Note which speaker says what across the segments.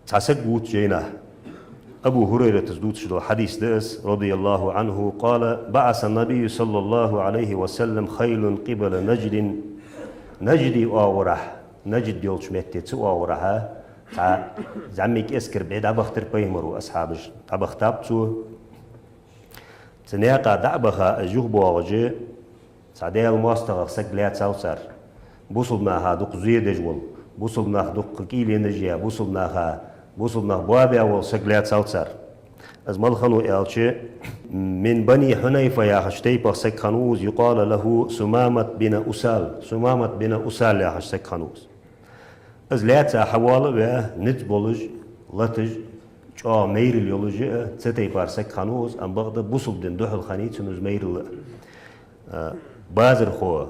Speaker 1: تعسقوت جينا أبو هريرة تزدوت شدو حديث دأس رضي الله عنه قال بعث النبي صلى الله عليه وسلم خيل قبل نجدي أورح نجد يولش متت أورها تع زعمك اسكر بعد أبختر بيمرو أصحابش أبختابتو تنياقا دعبها جوبو وجه سعدي المواستغ سجلات سوسر بوصلنا هادوق زيد جول بوصلنا هادوق كيلي نجيا بوصلنا بوابي أو سجلات سوسر از ملخنو إلشي من بني حنيفة يا حشتيبا سكانوز يقال له سمامة بن أسال يا حشتكانوز از لاتsa حواله ve nitboloj latij ço meyril yolucu tseteypar sekkanuz am bagda busubdin duhul khanitsunuz meyril bazir kho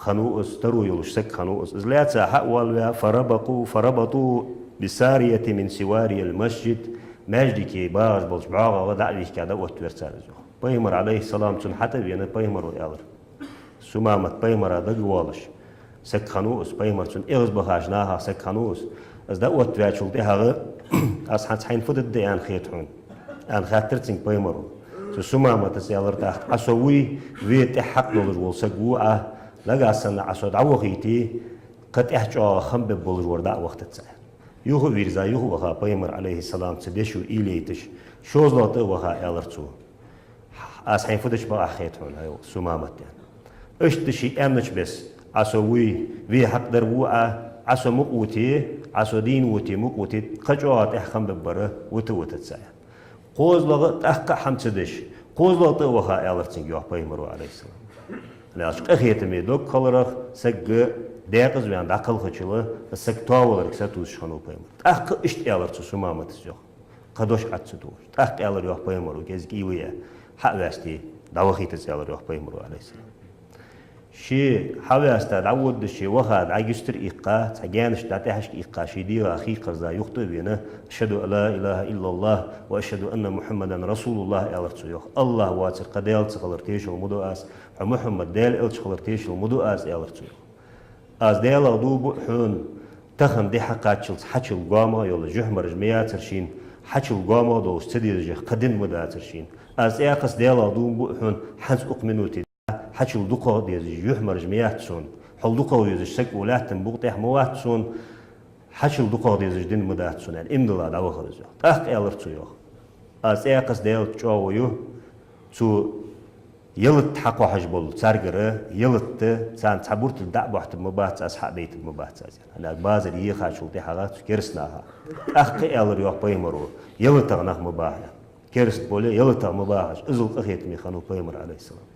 Speaker 1: khanuz taru yoluş sekkanuz az latsa hawal ve farabatu bisariyati min siwari al masjid majdiki baz bolj baaga ve da'vih kada otversanız Peygamber aleyhisselam tun hatta yana Peygamber alır sumamat Peygamber da gwalish سكانوس بيمرتون إغز بخاجناها سكانوس از دا وقت واشول دي هذا از حين فدد دي ان خيتون ان خاطرتين بيمرو سوما ما تسيالر تحت اسوي ويت حق دولر ول سغوا لغا سن اسود اوخيتي قد احجا خمب بولر وردا وقت تسا يوهو ويرزا يوهو وها بيمر عليه السلام تدشو إليتش شوزلوت وها الرتو از حين فدش با خيتون هاي سوما مت اشتشي امنش بس عسوي في حق دربوعة عسو مقوتي عسو دين وتي مقوتي قجوات احكم ببره وتوتتسايا قوز لغة تحقق حمتدش قوز لغة وخا الرتين يوح بيمرو عليه السلام لاش قخيتمي دوك خلرخ سق داقز ويان داقل خچله سق تاولرك ستوش خانو بيمر تحقق اشت الرتو سمامت جو قدوش عتسدوش تحقق الر يوح بيمرو كزكي ويا حق واستي داوخيت الر يوح بيمرو عليه السلام شي حواست عود شي وخاد عجستر إيقا تجانش تعتهش إيقا شي دي أخي قرزا يخطئ بينا أشهد أن لا إله إلا الله وأشهد أن محمدا رسول الله ألرتسيوخ الله واتر قديل تخلرتيش المدوأس محمد ديل إل تخلرتيش المدوأس ألرتسيوخ أز ديل أدوب حون تخن دي حقاتشل حتشل قاما يولا جهمر جمياترشين حتشل قاما دو استدير قدن مداترشين أز إيقاس ديل أدوب حون حنس أقمنوتي حشل دقة ديز يحمر جميعتسون حل دقة ديز سك ولاتن بقطع مواتسون حشل دقة ديز جدين مداتسون يعني إمدلا دعوة خرجوا أخ ألرتيو أز أقص ديال تشاويو تو يلت حقو حجبل سرقرة يلت سان تعبرت الدعوة حتى مبات أصحاب بيت المبات أنا بازر يخاشل دي حاجات كرسناها أخ ألر يوح بيمرو يلت غناه مباهة كرست بولي يلت مباهش إزل أخيت ميخانو بيمر عليه السلام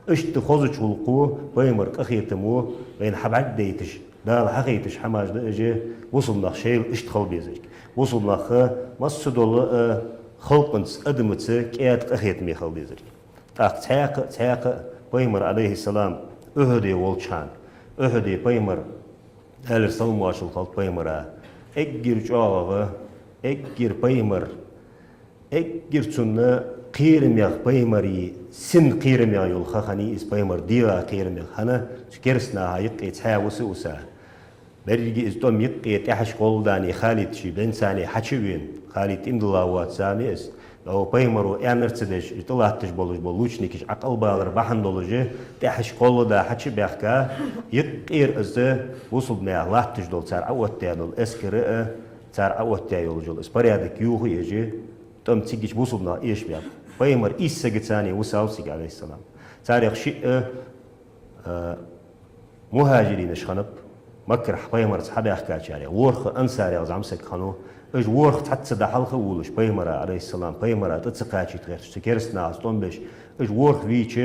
Speaker 1: اشت خوزج القوة بيمر أخيتمو بين حبعد ديتش دال حقيتش حماج دأجي وصلنا شيل اشت خل بيزك وصلنا خ مصدول خلقنس أدمتس كيات أخيت مي خل بيزك تاق بيمر عليه السلام أهدي والشان أهدي بيمر هل السلام واشل خلق بيمر أجر جاغة أجر بيمر أجر سنة قيرم يا بيمري سن قيرم يا يول خاني اس بيمر ديرا قيرم يا خنا كيرسنا يقي تحاوس وسا بريجي استوم يقي تحش قولداني خالد شي بنساني حچوين خالد ان الله واتسامي اس لو بيمرو امرتدش طلعتش بولوچنيكش عقل بالر بحن دولجي تحش قولدا حچ بيخكا يقير از وصل ما لاتش دول صار اوت دول اسكر صار اوت يولجول اسبريادك يوهو يجي تم تيجي وصلنا ايش بيا بيمر إيسجتاني وساوسي عليه السلام تاريخ شيء مهاجرين شخنب مكرح بيمر صحابي أحكي عليه ورخ أنصار يا زعمسك خانو إيش ورخ حتى ده حلقة ولش بيمر عليه السلام بيمر تتسقاطي تغير تكرسنا أصلاً بيش إيش ورخ ويتش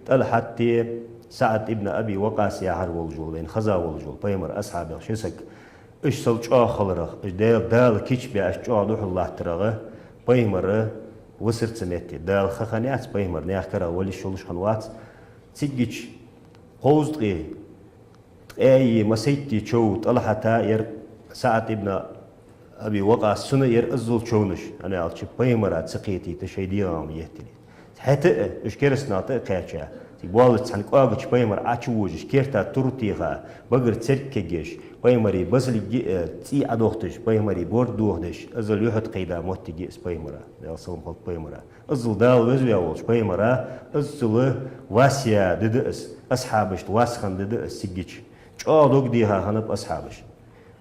Speaker 1: تل حتى سعد ابن أبي وقاص يا هر والجول بين خزا والجول بيمر أصحابه شسك إيش سلج خلرخ إيش دال كيش بيعش دوح الله ترغه بيمر وسرت سميتي دال خخانيات بيمر نياكرا ولي شولش خنوات تيجيش قوزدغي اي مسيتي تشو طلحتا ير ساعة ابن ابي وقاص سنة ير ازل تشونش انا قلت بيمر تسقيتي تشيديام يهتلي حتى اش كرسنا تقاچا تبالت عن قاعش بيمر عشوجش كيرتا ترتيها بقر تركجش بيمري بزل تي أدوختش بيمري بورد دوختش أزل يحط قيدا موتجي اس بيمرا ده صوم خلط بيمرا أزل دال وزويا ولش بيمرا أزل واسيا ددأس أصحابش واسخن ددأس سجيش شو ديها هنب أصحابش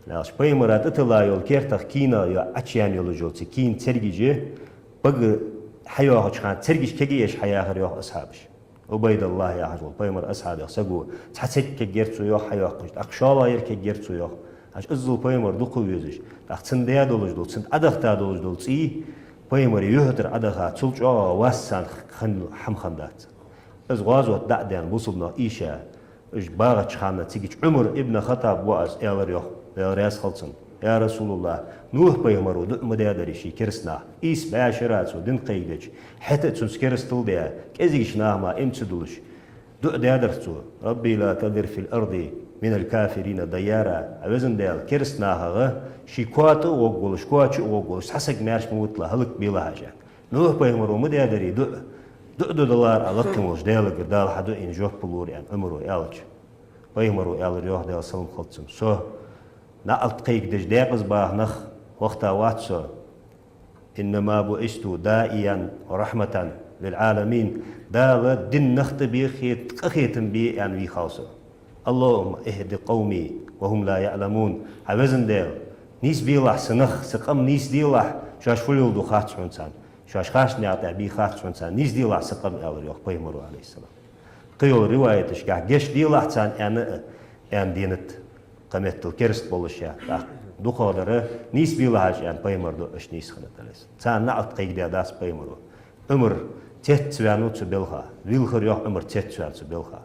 Speaker 1: لاش بيمرا تطلع يول كيرتا كينا يا أشيان يول جوتي كين ترجيجي بقر حياه كان ترجيش كجيش حياه ريوح أصحابش عبيد الله يا حجول بيمر أصحاب يسقو تحسك كجيرتو يوح حياه قشت أخشالا يركجيرتو يوح عش أزل بيمر دقو يوزش أختن ديا دولج دول سند أدخ تا دولج دول تي بيمر يهتر أدخا تلج واسان خن حمخندات از غازو دعدان بوصلنا إيشا إج باغت خانة تيجي عمر ابن خطاب واز إلر يوح رياس خلصن يا رسول الله نوح بيمرو دق مدادري شي كرسنا إيس باشرات ودن قيدج حتى تنسكرستل ديا كزيش ناهما امتدلش دق دادرتو ربي لا تذر في الأرض من الكافرين ديارا عوزن ديال كرسناها شي كواتو وقولش كواتشو وقولش حسك مارش موتلا هلك بيلا حاجة نوح بيمرو مدادري دق دولار أغطموش ديالك دال حدو إن جوه بلور يعني أمرو يالج بيمرو يال ريوح ديال سلم خلصم سو نقلت قيك دج داقز باه نخ وقتا واتسو إنما بعثت دائيا ورحمة للعالمين دال دين نخت بيخيت قخيتم بي يعني بي خاصة اللهم اهد قومي وهم لا يعلمون عوزن ديل نيس بيلح سنخ سقم نيس ديلح شاش فلول دو خاتش عنسان شاش خاش نعطع بي خاتش عنسان نيس ديلح سقم أول يوخ بيمرو عليه السلام قيول رواية تشكح جيش ديلح تان يعني دينت قمت الكرست بولشيا دو قادرة نيس بيلاج يعني بيمر دو اش نيس خنت ليس تان نعط قيد داس بيمرو عمر تيت سوانو تبلها ويلخر يوح عمر تيت سوان تبلها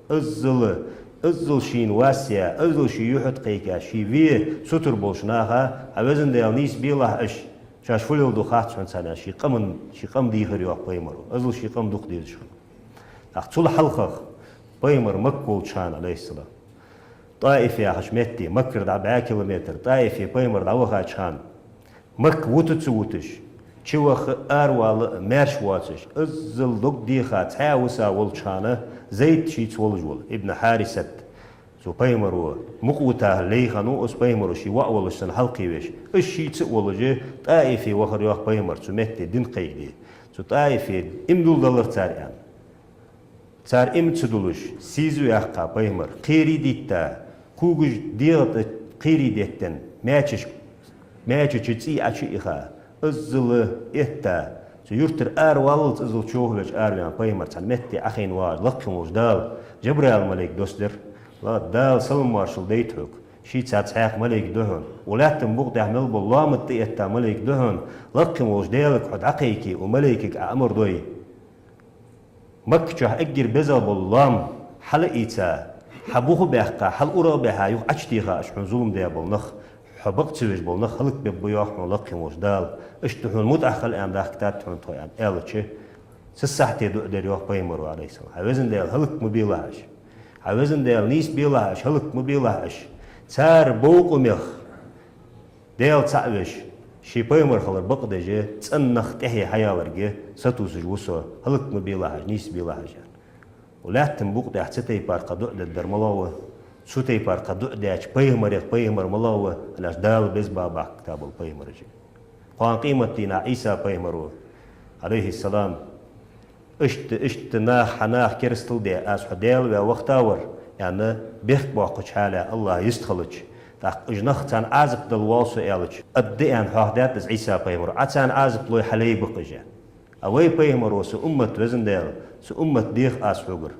Speaker 1: ازل شين واسيا ازل شي يحط قيكا شي في ستر بولشناها عوزن ديال نيس بيلاج اش شاش فلو دو خات شون سنة شي قم ديخر يوح بيمرو ازل شي قم دوخ ديز شون اختول حلقه بيمر مكول شان عليه السلام طائفة حشمتي مكر دع 4 كيلومتر طائفة بيمر دعوها شان مك وتتسوتش شوخ أروال مارش واتش أزل دق ديخا تحاوسا والشانة زيت شيت والجول ابن حارسة سو بيمرو مقوتا ليخانو اس بيمرو شي وأولش سن حلقي ويش الشيت والجي طائفة وخر يوخ بيمر سو متي دين قيدي سو طائفة امدول دولار تاريان تار امتدولش سيزو يحقا بيمر قيري ديتا كوجج ديرت قيري ديتن ماتش تي اشي اخا ازل اتا يرتر والت ازل شوهلش يعني بيمر تن متي اخين وار لقموش دال جبريل ملك دوستر لا دال سلم مارشال ديتروك شي تساق ملك دهن ولا تنبغ تعمل بالله متي اتا ملك دهن لقموش دالك حد عقيكي وملكك امر دوي مكجه اجر بزل بالله حلقيتا حبوه بيحكا حل أورا بها يو أشتيها أشحن ظلم ديا بالنخ حبق تسويش بالنخ خلق ببياح ولقي وجدال اشتحون متأخل أن ده كتاب تحون طيان إلتشي سسحتي دو دريوح بيمرو عليه السلام عوزن ديال هلق مبيلهاش عوزن ديال نيس بيلهاش هلق مبيلهاش تار بوق وميخ ديال تعوش شي بيمر خلر بقدجي تسنخ تحي حيالرجي ستوسج وسو هلق مبيلهاش نيس بيلهاش ولا تنبوق ده ستي بار قدو در ملاوه ستي بار قدو ده بيمر ملاوه لاش دال بز بابا كتاب البيمر جي قان قيمتنا عيسى بيمرو عليه السلام اشت ناح كرستل ده اس حديل و وقتاور يعني بيخ باقش حاله الله يستخلج تاق اجنختان عازب دل واسو الج اديان حدات عيسى بيمرو اتان عازب لو حلي بقجه اوي بيمرو سو امه وزن ديل سو أمة ديخ أسحوجر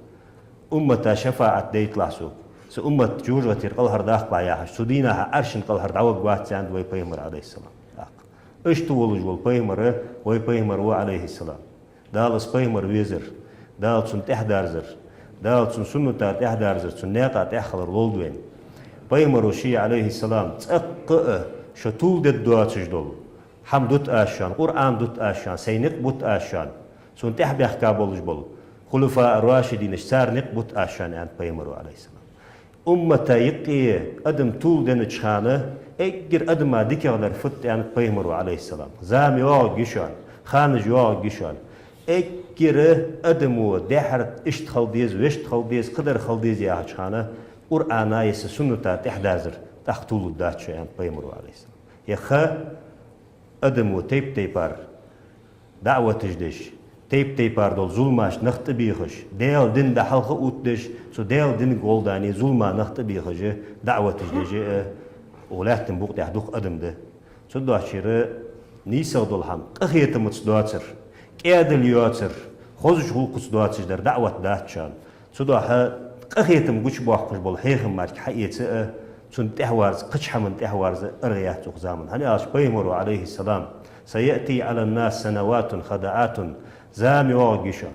Speaker 1: أمة شفاعة ديت لحسوق سو أمة جورة ترقل هرداق باياها سو دينها أرشن قل هرداوق بات عند وي بيمر عليه السلام اشتولج والبيمر وي بيمر عليه السلام دال بيمر ويزر دال سن تحدارزر دال سن سنة تحدارزر سن ناقة تحخلر لولدوين بيمر شي عليه السلام تأقق شطول دد دوات سجدول حمدوت آشان قرآن دوت آشان سينق بوت آشان سون تحبي أحكابولج بول خلفاء الراشدين اشتار نقبت آشان عند بيمرو عليه السلام أمة يقي أدم طول دين تشخانة اجر أدم ما ديك غدر فت عند بيمرو عليه السلام زام يوغ جيشان خانج يوغ جيشان كيره أدمو دحرت إشت خلديز وشت خلديز قدر خلديز يا حشانة قرآن يس سنة تحدازر تختول الداتش يعني بيمرو عليه السلام يخا أدمو تيبار دعوة تجدش تيبار دول ظلماش نخت بيخش ديل دين ده حلقة أوتدش سو ديل دين قولداني ظلما نخت بيخش دعوة تجدش ولاتن بوق تحدوق أدم ده سو دواشير نيسا دول هم قخيت متصدواتر كيادل يواتر خوزش هو قصدواتش در دعوة داتشان سو دوها قخيت مقوش بوحقش بول حيخم مارك حقيقة سن تحوارز قش حمن تحوارز أرغيات زامن هني عاش بيمرو عليه السلام سيأتي على الناس سنوات خدعات زامي واقشان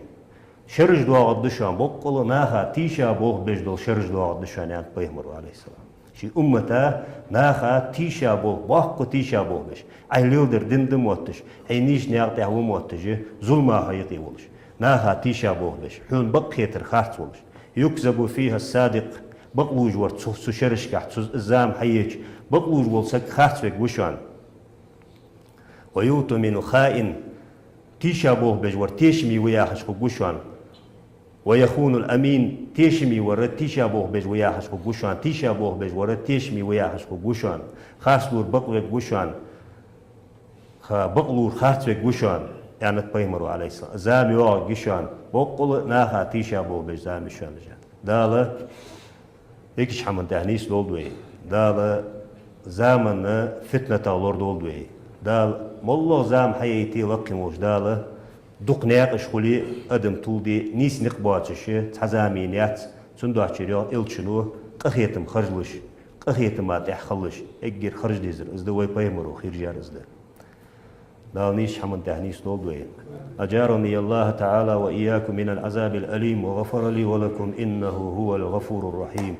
Speaker 1: شرج دواغ الدشان بقول ناخا تيشا بوغ بجدل شرج دواغ الدشان يعني بيمرو عليه السلام شي أمتا ناخا تيشا بوغ باقو تيشا بوغ بش أي ليودر دندم واتش أي نيش نياغتي هو مواتش ظلما حقيقي ولش ناخا تيشا بوغ بش حون بقيتر خارت ولش يكذب فيها الصادق بقوج ورت سوشرش كحت زام حيج بقوج ولسك خارت وشان ويؤتمن خائن تيشا بوغ بج ور تيشمي وياحش وشان ويخون الأمين تيشمي ور تيشا بوغ بج وياحش وشان تيشا بوغ بج ور تيشمي وياحش وشان خاص لور بقوج وشان بقلور خارت وشان يعني تبيمروا عليه السلام زامي وشان بقول ناخا تيشا بوغ بج زامي شان دالا يكش حمن تهنيس دولدوي دالا زامن فتنة لور دولدوي دال مولو زام حياتي لقيموش دالا دوق نياقش خلي أدم طولدي نيس نقباتش تحزامينيات سندوحشريو إلشنو قخيتم خرجلش قخيتم ما تحخلش اجير خرج ديزر ازدوي بيمرو خير جار ازدر دال نيش حمن تهنيس دولدوي أجارني الله تعالى وإياكم من العذاب الأليم وغفر لي ولكم إنه هو الغفور الرحيم